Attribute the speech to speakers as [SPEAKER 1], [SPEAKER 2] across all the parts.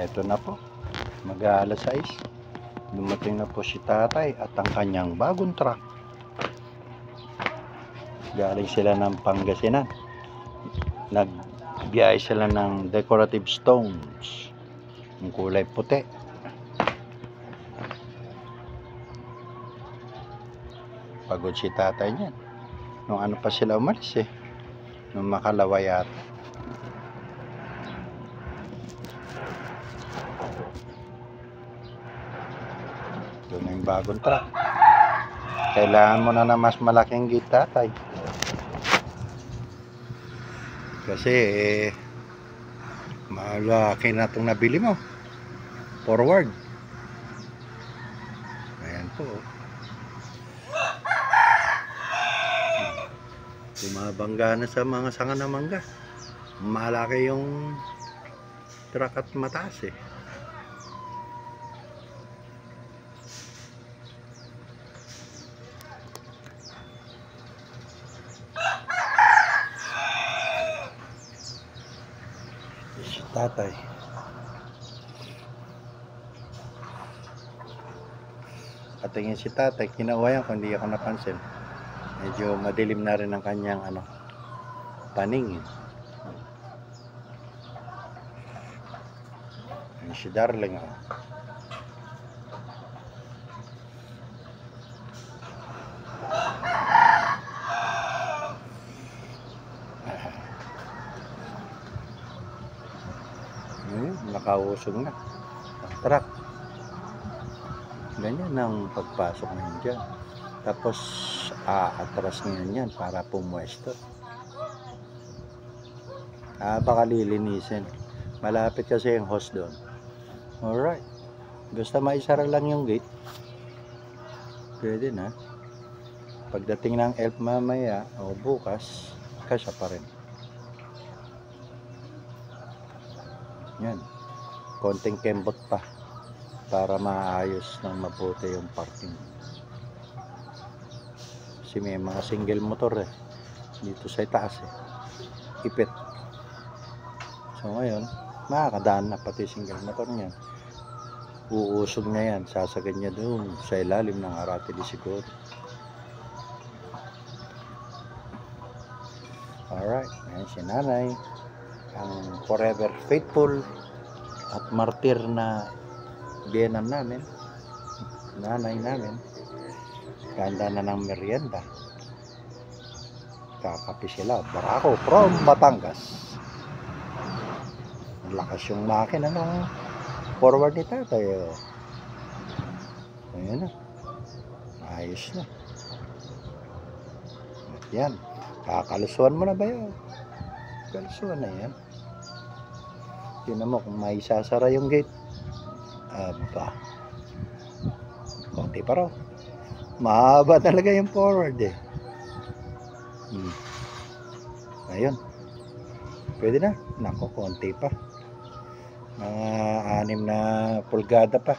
[SPEAKER 1] Ito na po, mag-aalas 6. Dumating na po si tatay at ang kanyang bagong truck. Galing sila ng Pangasinan. Nagbiyahe sila ng decorative stones. Yung kulay puti. Pagod si tatay niyan. Nung ano pa sila umalis eh. Nung Makalawa yata. Ito na yung bagong truck. Kailangan mo na mas malaking gate, tatay. Kasi malaki na itong nabili mo. Forward. Ayan po. Bumabangga na sa mga sanga na mangga. Malaki yung truck at mataas eh. Si tatay. Patingin si tatay, kinawayan ko, hindi ako napansin. Medyo madilim na rin ang kanyang paningin. Ayan si darling oh. Nakausog na ang truck. Ganyan ang pagpasok ngayon dyan. Tapos atras ngayon yan para pumwesto. Baka lilinisin. Malapit kasi yung host doon. Alright. Basta maisara lang yung gate. Pwede na. Pagdating ng elf mamaya o bukas, kasya pa rin. Yan. Konting kembot pa para maayos ng mabuti yung parking. Kasi may mga single motor eh dito sa itaas eh. Ipit. So ngayon makakadaan na pati single motor niyan. Uusog na yan, sasagad niya doon sa ilalim ng Arate de Siguro. Alright, ayan si nanay, ang forever faithful at martir na biyenan namin, nanay namin. Ganda na ng merienda. Kakapi sila, barako from Batangas. Lakas yung makina ng forward ni tatay oh. Ayan na, ayos na. At yan, kakalusuan mo na ba yun? Kalusuan na yan. Tingnan mo kung may sasara yung gate. Aba, konti pa raw. Mahaba talaga yung forward eh. Ayun, pwede na. Nako, konti pa. Mga 6 na pulgada pa.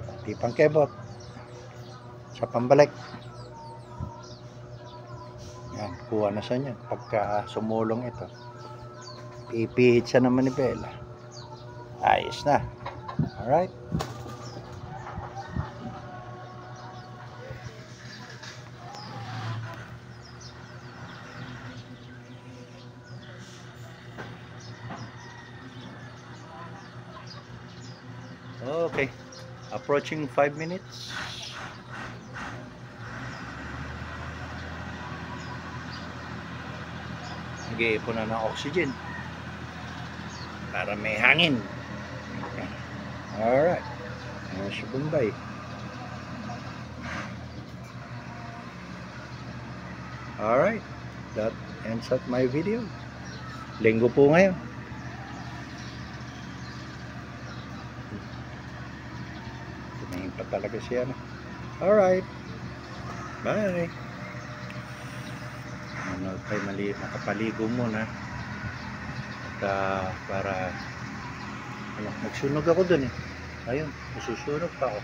[SPEAKER 1] Konti pang kebot sa pambalik. Yan, kuha na siya niyan. Pagka sumulong ito, pipihit siya ng manibela. Ayos na. Alright. Okay. Approaching 5 minutes. Nag-iipon na ng oxygen para may hangin. Alright. Ayan si Bombay. Alright. That ends up my video. Linggo po ngayon. Tumingin pa talaga siya. Alright. Bye. Nakapaligo muna. At para nagsunog ako dun eh. Ayun, nasusunog pa ako.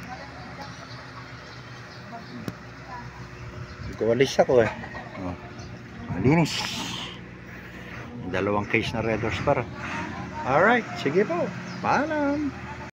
[SPEAKER 1] Nagwalis ako eh. Malinis. 2 case na Red Horse para. Alright, sige po. Paalam.